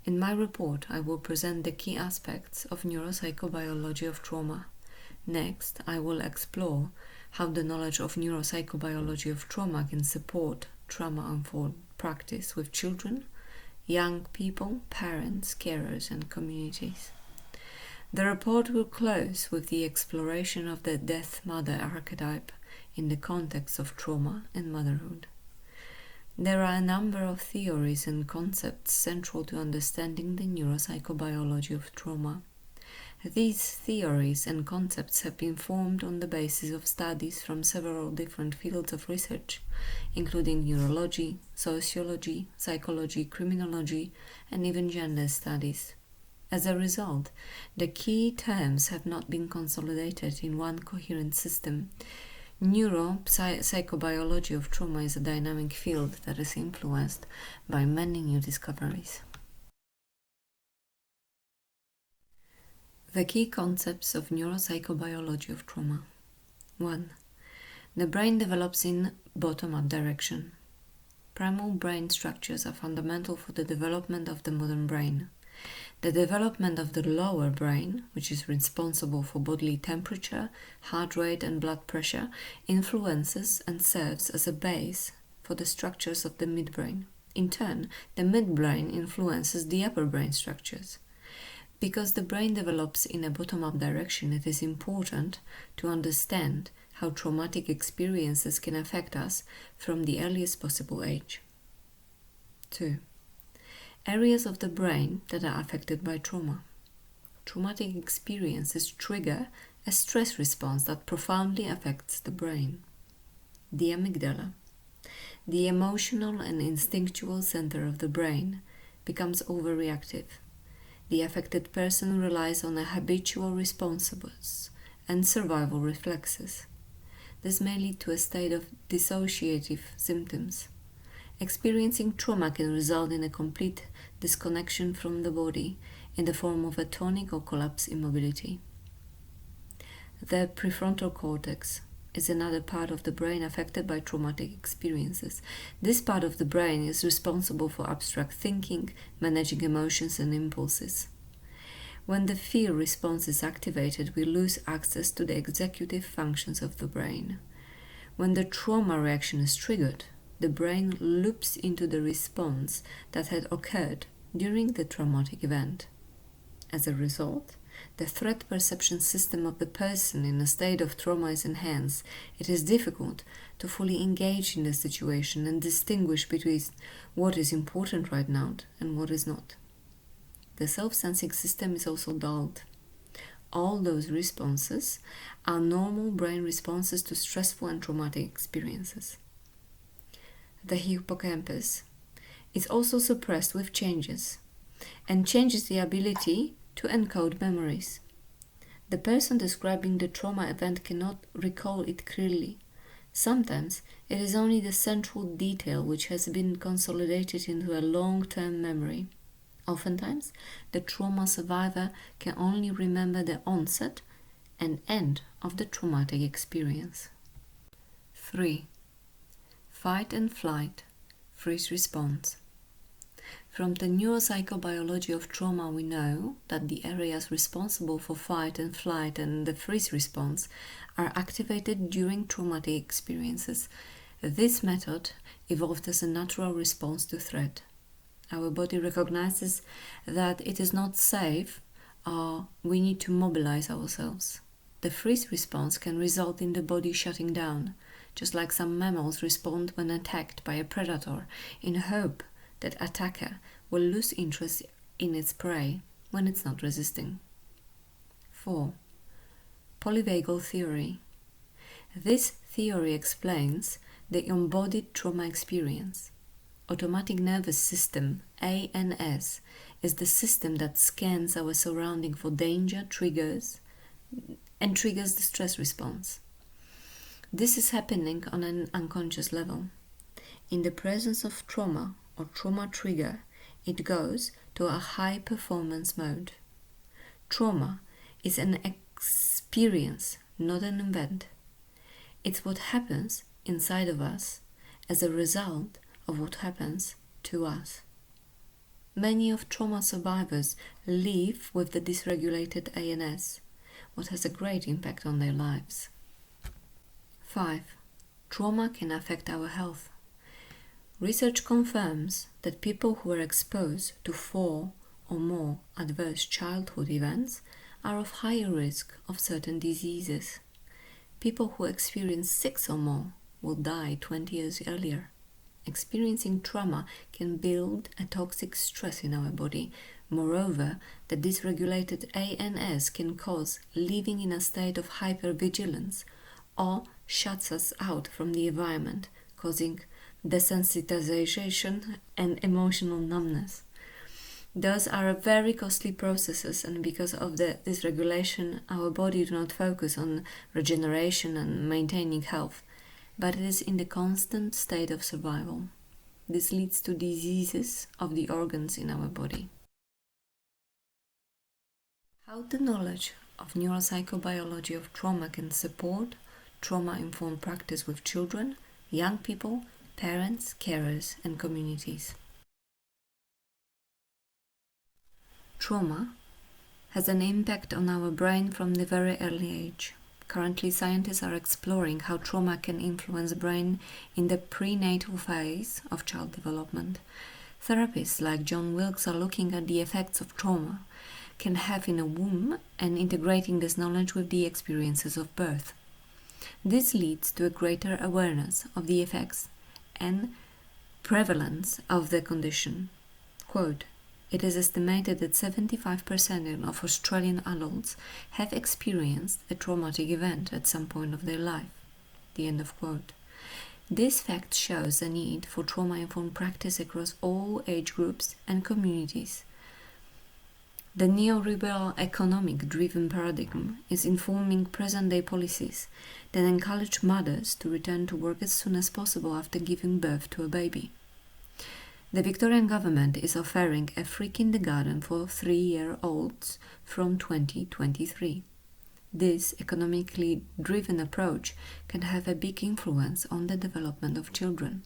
In my report, I will present the key aspects of neuropsychobiology of trauma. Next, I will explore how the knowledge of neuropsychobiology of trauma can support trauma-informed practice with children, young people, parents, carers, and communities. The report will close with the exploration of the death mother archetype in the context of trauma and motherhood. There are a number of theories and concepts central to understanding the neuropsychobiology of trauma. These theories and concepts have been formed on the basis of studies from several different fields of research, including neurology, sociology, psychology, criminology, and even gender studies. As a result, the key terms have not been consolidated in one coherent system. Neuropsychobiology of trauma is a dynamic field that is influenced by many new discoveries. The key concepts of neuropsychobiology of trauma. 1. The brain develops in bottom-up direction. Primal brain structures are fundamental for the development of the modern brain. The development of the lower brain, which is responsible for bodily temperature, heart rate, and blood pressure, influences and serves as a base for the structures of the midbrain. In turn, the midbrain influences the upper brain structures. Because the brain develops in a bottom-up direction, it is important to understand how traumatic experiences can affect us from the earliest possible age. 2. Areas of the brain that are affected by trauma. Traumatic experiences trigger a stress response that profoundly affects the brain. The amygdala, the emotional and instinctual center of the brain, becomes overreactive. The affected person relies on habitual responses and survival reflexes. This may lead to a state of dissociative symptoms. Experiencing trauma can result in a complete disconnection from the body in the form of a tonic or collapse immobility. The prefrontal cortex is another part of the brain affected by traumatic experiences. This part of the brain is responsible for abstract thinking, managing emotions and impulses. When the fear response is activated, we lose access to the executive functions of the brain. When the trauma reaction is triggered, the brain loops into the response that had occurred during the traumatic event. As a result, the threat perception system of the person in a state of trauma is enhanced. It is difficult to fully engage in the situation and distinguish between what is important right now and what is not. The self-sensing system is also dulled. All those responses are normal brain responses to stressful and traumatic experiences. The hippocampus is also suppressed with changes and changes the ability to encode memories. The person describing the trauma event cannot recall it clearly. Sometimes it is only the central detail which has been consolidated into a long-term memory. Oftentimes, the trauma survivor can only remember the onset and end of the traumatic experience. 3. Fight and flight, freeze response. From the neuropsychobiology of trauma, we know that the areas responsible for fight and flight and the freeze response are activated during traumatic experiences. This method evolved as a natural response to threat. Our body recognizes that it is not safe or we need to mobilize ourselves. The freeze response can result in the body shutting down, just like some mammals respond when attacked by a predator in hope that attacker will lose interest in its prey when it's not resisting. 4. Polyvagal theory. This theory explains the embodied trauma experience. Automatic nervous system, ANS, is the system that scans our surrounding for danger, triggers the stress response. This is happening on an unconscious level. In the presence of trauma or trauma trigger, it goes to a high performance mode. Trauma is an experience, not an event. It's what happens inside of us as a result of what happens to us. Many of trauma survivors live with the dysregulated ANS, what has a great impact on their lives. 5. Trauma can affect our health. Research confirms that people who are exposed to 4 or more adverse childhood events are of higher risk of certain diseases. People who experience 6 or more will die 20 years earlier. Experiencing trauma can build a toxic stress in our body. Moreover, the dysregulated ANS can cause living in a state of hypervigilance or shuts us out from the environment, causing desensitization and emotional numbness. Those are very costly processes, and because of the dysregulation, our body do not focus on regeneration and maintaining health, but it is in the constant state of survival. This leads to diseases of the organs in our body. How the knowledge of neuropsychobiology of trauma can support trauma-informed practice with children, young people, parents, carers, and communities. Trauma has an impact on our brain from the very early age. Currently, scientists are exploring how trauma can influence brain in the prenatal phase of child development. Therapists like John Wilkes are looking at the effects of trauma can have in a womb and integrating this knowledge with the experiences of birth. This leads to a greater awareness of the effects and prevalence of the condition. Quote, "It is estimated that 75% of Australian adults have experienced a traumatic event at some point of their life." The end of quote. This fact shows the need for trauma-informed practice across all age groups and communities. The neoliberal economic-driven paradigm is informing present-day policies that encourage mothers to return to work as soon as possible after giving birth to a baby. The Victorian government is offering a free kindergarten for 3-year-olds from 2023. This economically driven approach can have a big influence on the development of children.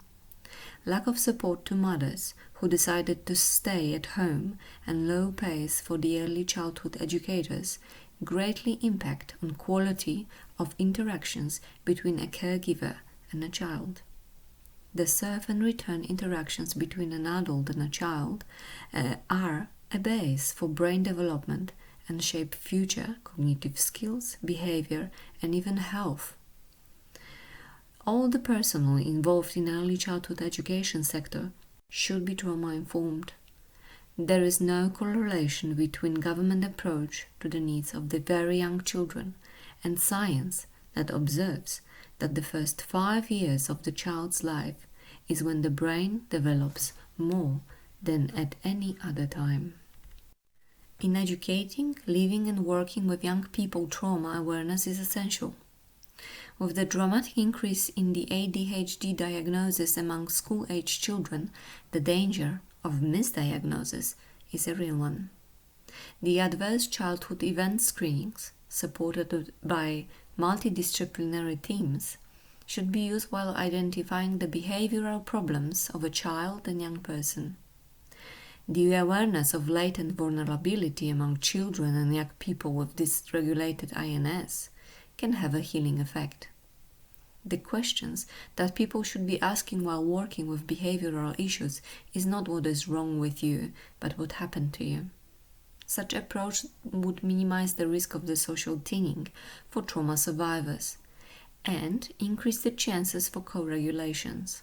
Lack of support to mothers who decided to stay at home and low pays for the early childhood educators greatly impact on quality of interactions between a caregiver and a child. The serve and return interactions between an adult and a child are a base for brain development and shape future cognitive skills, behavior, and even health. All the personnel involved in early childhood education sector should be trauma-informed. There is no correlation between government approach to the needs of the very young children and science that observes that the first 5 years of the child's life is when the brain develops more than at any other time. In educating, living and working with young people, trauma awareness is essential. With the dramatic increase in the ADHD diagnosis among school-age children, the danger of misdiagnosis is a real one. The adverse childhood event screenings, supported by multidisciplinary teams, should be used while identifying the behavioral problems of a child and young person. The awareness of latent vulnerability among children and young people with dysregulated INS can have a healing effect. The questions that people should be asking while working with behavioral issues is not what is wrong with you, but what happened to you. Such approach would minimize the risk of the social thinning for trauma survivors and increase the chances for co-regulations.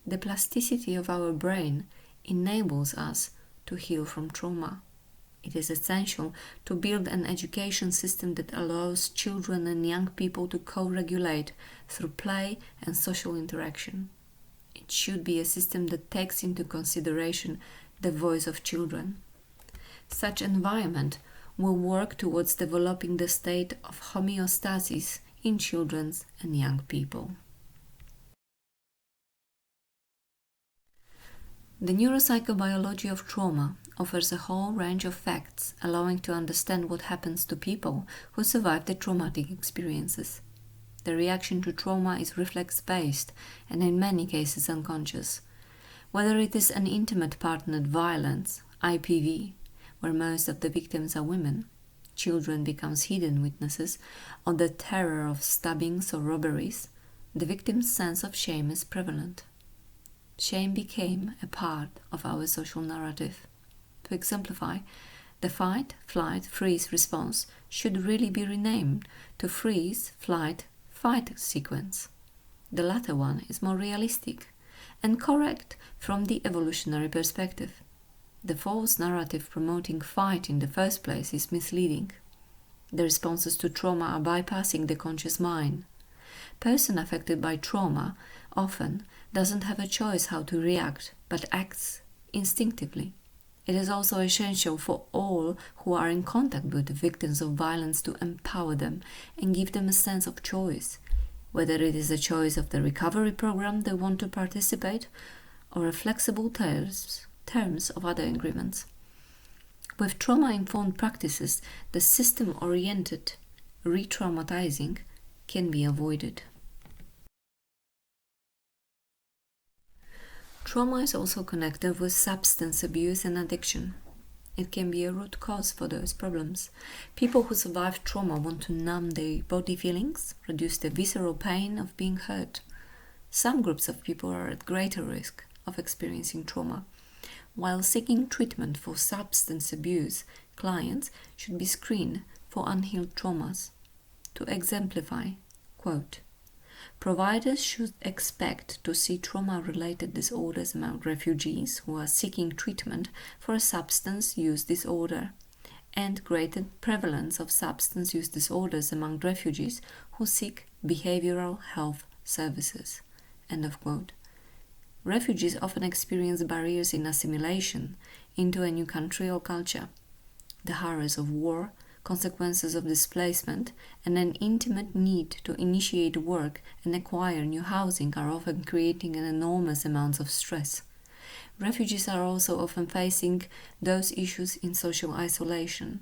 The plasticity of our brain enables us to heal from trauma. It is essential to build an education system that allows children and young people to co-regulate through play and social interaction. It should be a system that takes into consideration the voice of children. Such environment will work towards developing the state of homeostasis in children and young people. The neuropsychobiology of trauma offers a whole range of facts allowing to understand what happens to people who survive the traumatic experiences. The reaction to trauma is reflex-based and in many cases unconscious. Whether it is an intimate partnered violence, IPV, where most of the victims are women, children becomes hidden witnesses, or the terror of stabbings or robberies, the victim's sense of shame is prevalent. Shame became a part of our social narrative. To exemplify, the fight, flight, freeze response should really be renamed to freeze, flight, fight sequence. The latter one is more realistic and correct from the evolutionary perspective. The false narrative promoting fight in the first place is misleading. The responses to trauma are bypassing the conscious mind. Person affected by trauma often doesn't have a choice how to react, but acts instinctively. It is also essential for all who are in contact with the victims of violence to empower them and give them a sense of choice, whether it is a choice of the recovery program they want to participate or a flexible terms of other agreements. With trauma-informed practices, the system-oriented re-traumatizing can be avoided. Trauma is also connected with substance abuse and addiction. It can be a root cause for those problems. People who survive trauma want to numb their body feelings, reduce the visceral pain of being hurt. Some groups of people are at greater risk of experiencing trauma. While seeking treatment for substance abuse, clients should be screened for unhealed traumas. To exemplify, quote, providers should expect to see trauma-related disorders among refugees who are seeking treatment for a substance use disorder, and greater prevalence of substance use disorders among refugees who seek behavioral health services. End of quote. Refugees often experience barriers in assimilation into a new country or culture. The horrors of war, consequences of displacement, and an intimate need to initiate work and acquire new housing are often creating an enormous amounts of stress. Refugees are also often facing those issues in social isolation.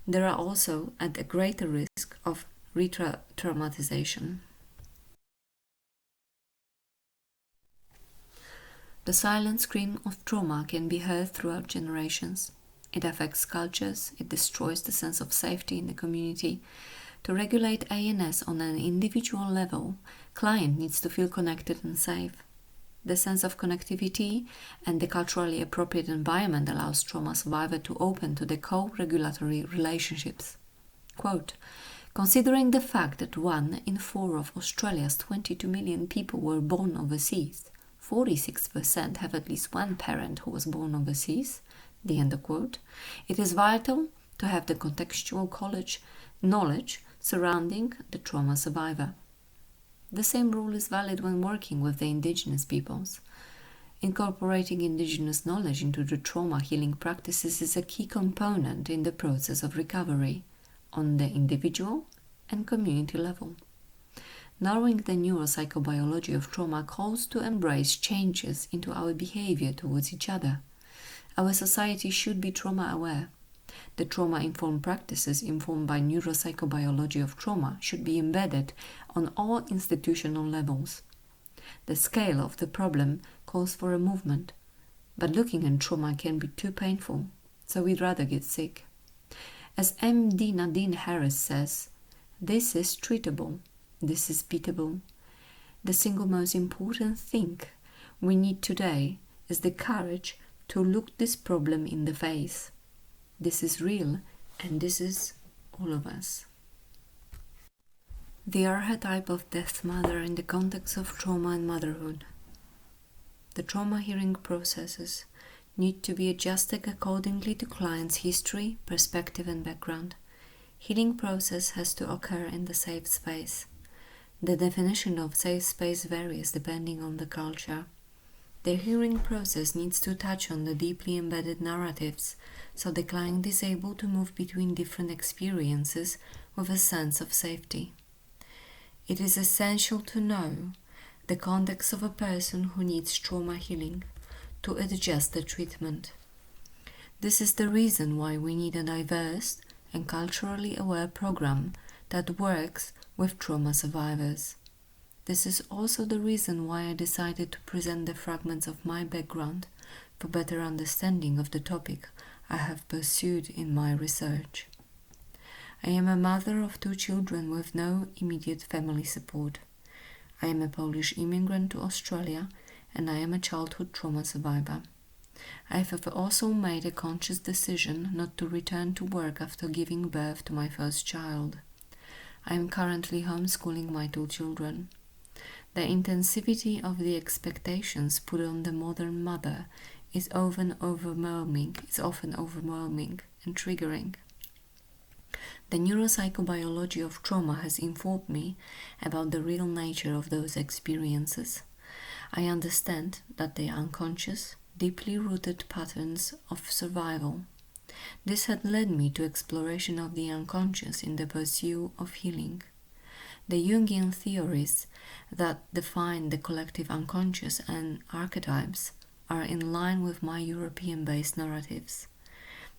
They are also at a greater risk of re-traumatization. The silent scream of trauma can be heard throughout generations. It affects cultures, it destroys the sense of safety in the community. To regulate ANS on an individual level, client needs to feel connected and safe. The sense of connectivity and the culturally appropriate environment allows trauma survivor to open to the co-regulatory relationships. Quote, considering the fact that 1 in 4 of Australia's 22 million people were born overseas, 46% have at least one parent who was born overseas, the end of quote, it is vital to have the contextual knowledge surrounding the trauma survivor. The same rule is valid when working with the indigenous peoples. Incorporating indigenous knowledge into the trauma healing practices is a key component in the process of recovery on the individual and community level. Knowing the neuropsychobiology of trauma calls to embrace changes into our behavior towards each other. Our society should be trauma-aware. The trauma-informed practices informed by neuropsychobiology of trauma should be embedded on all institutional levels. The scale of the problem calls for a movement, but looking at trauma can be too painful, so we'd rather get sick. As MD Nadine Harris says, this is treatable, this is beatable. The single most important thing we need today is the courage to look this problem in the face. This is real, and this is all of us. The archetype of death mother in the context of trauma and motherhood. The trauma healing processes need to be adjusted accordingly to client's history, perspective, and background. Healing process has to occur in the safe space. The definition of safe space varies depending on the culture. The healing process needs to touch on the deeply embedded narratives, so the client is able to move between different experiences with a sense of safety. It is essential to know the context of a person who needs trauma healing to adjust the treatment. This is the reason why we need a diverse and culturally aware program that works with trauma survivors. This is also the reason why I decided to present the fragments of my background for better understanding of the topic I have pursued in my research. I am a mother of 2 children with no immediate family support. I am a Polish immigrant to Australia, and I am a childhood trauma survivor. I have also made a conscious decision not to return to work after giving birth to my first child. I am currently homeschooling my 2 children. The intensity of the expectations put on the modern mother is often overwhelming and triggering. The neuropsychobiology of trauma has informed me about the real nature of those experiences. I understand that they are unconscious, deeply rooted patterns of survival. This had led me to exploration of the unconscious in the pursuit of healing. The Jungian theories that define the collective unconscious and archetypes are in line with my European-based narratives.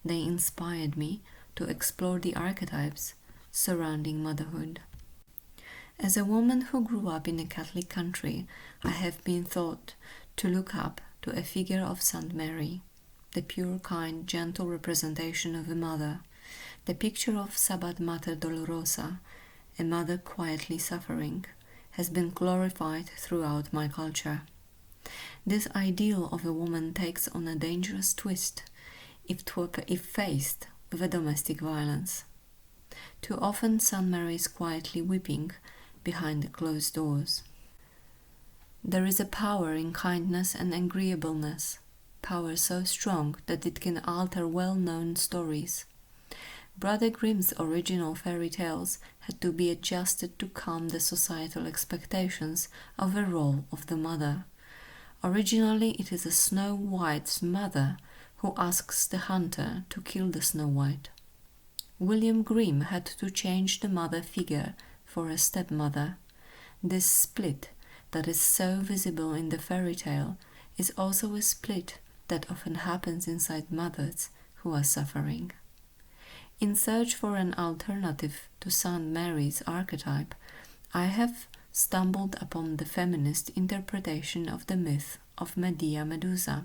They inspired me to explore the archetypes surrounding motherhood. As a woman who grew up in a Catholic country, I have been taught to look up to a figure of Saint Mary, the pure, kind, gentle representation of a mother, the picture of Stabat Mater Dolorosa, a mother quietly suffering, has been glorified throughout my culture. This ideal of a woman takes on a dangerous twist if faced with a domestic violence. Too often Saint Mary is quietly weeping behind the closed doors. There is a power in kindness and agreeableness, power so strong that it can alter well-known stories. Brother Grimm's original fairy tales had to be adjusted to calm the societal expectations of the role of the mother. Originally, it is a Snow White's mother who asks the hunter to kill the Snow White. William Grimm had to change the mother figure for a stepmother. This split that is so visible in the fairy tale is also a split that often happens inside mothers who are suffering. In search for an alternative to Saint Mary's archetype, I have stumbled upon the feminist interpretation of the myth of Medea Medusa.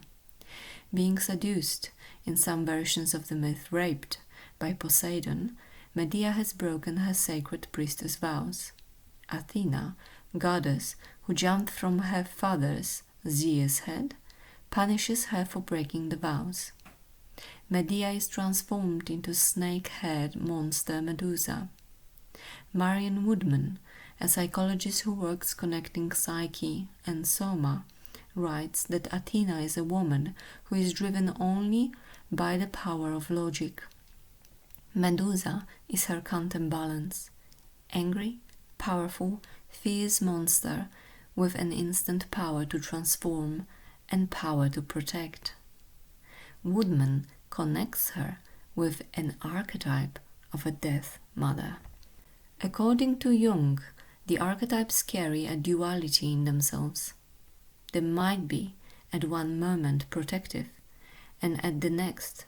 Being seduced, in some versions of the myth raped, by Poseidon, Medea has broken her sacred priestess vows. Athena, goddess who jumped from her father's, Zeus' head, punishes her for breaking the vows. Medea is transformed into snake-haired monster Medusa. Marion Woodman, a psychologist who works connecting psyche and soma, writes that Athena is a woman who is driven only by the power of logic. Medusa is her counterbalance, angry, powerful, fierce monster with an instant power to transform and power to protect. Woodman connects her with an archetype of a death mother. According to Jung, the archetypes carry a duality in themselves. They might be at one moment protective and at the next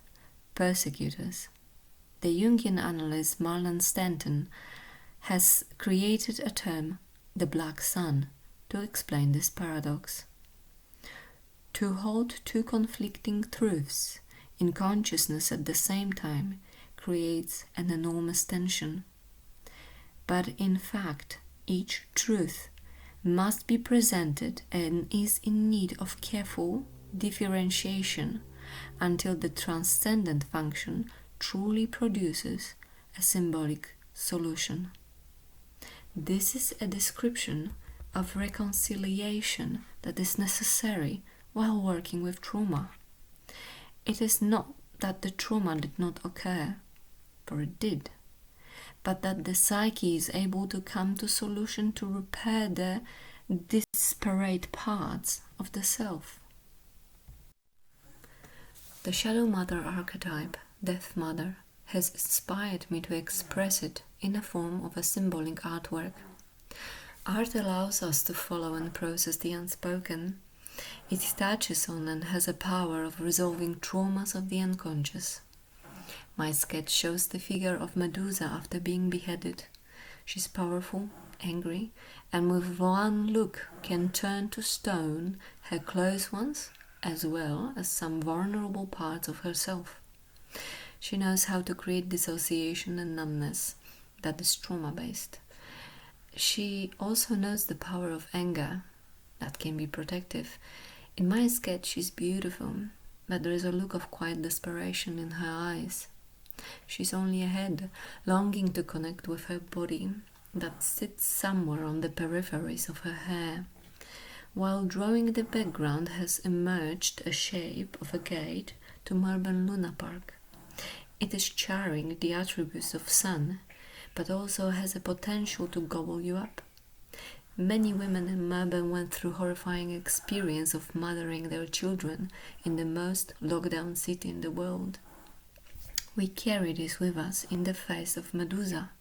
persecutors. The Jungian analyst Marlon Stanton has created a term, the black sun, to explain this paradox. To hold 2 conflicting truths in consciousness at the same time creates an enormous tension. But in fact, each truth must be presented and is in need of careful differentiation until the transcendent function truly produces a symbolic solution. This is a description of reconciliation that is necessary while working with trauma. It is not that the trauma did not occur, for it did, but that the psyche is able to come to solution to repair the disparate parts of the self. The Shadow Mother archetype, Death Mother, has inspired me to express it in the form of a symbolic artwork. Art allows us to follow and process the unspoken. It touches on and has a power of resolving traumas of the unconscious. My sketch shows the figure of Medusa after being beheaded. She's powerful, angry, and with one look can turn to stone her close ones as well as some vulnerable parts of herself. She knows how to create dissociation and numbness that is trauma-based. She also knows the power of anger that can be protective. In my sketch, she's beautiful, but there is a look of quiet desperation in her eyes. She's only a head, longing to connect with her body that sits somewhere on the peripheries of her hair. While drawing the background has emerged a shape of a gate to Melbourne Luna Park. It is charring the attributes of sun, but also has a potential to gobble you up. Many women in Melbourne went through horrifying experience of mothering their children in the most lockdown city in the world. We carry this with us in the face of Medusa.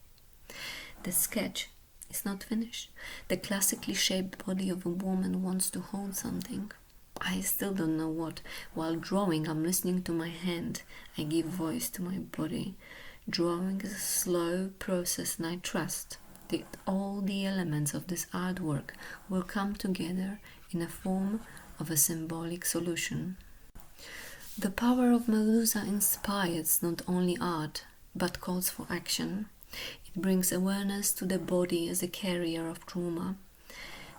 The sketch is not finished. The classically shaped body of a woman wants to hold something. I still don't know what. While drawing, I'm listening to my hand. I give voice to my body. Drawing is a slow process, and I trust that all the elements of this artwork will come together in a form of a symbolic solution. The power of Medusa inspires not only art, but calls for action. It brings awareness to the body as a carrier of trauma.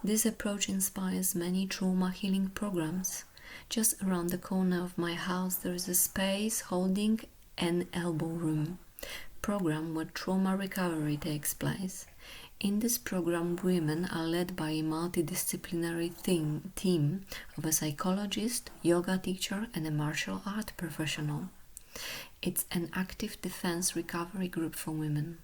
This approach inspires many trauma healing programs. Just around the corner of my house there is a space holding an elbow room program where trauma recovery takes place. In this program, women are led by a multidisciplinary team of a psychologist, yoga teacher, and a martial art professional. It's an active defense recovery group for women.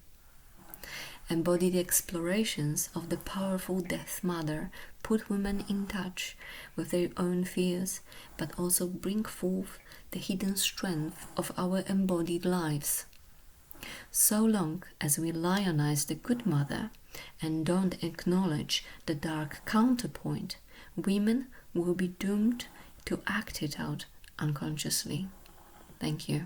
Embodied explorations of the powerful Death Mother put women in touch with their own fears, but also bring forth the hidden strength of our embodied lives. So long as we lionize the good mother and don't acknowledge the dark counterpoint, women will be doomed to act it out unconsciously. Thank you.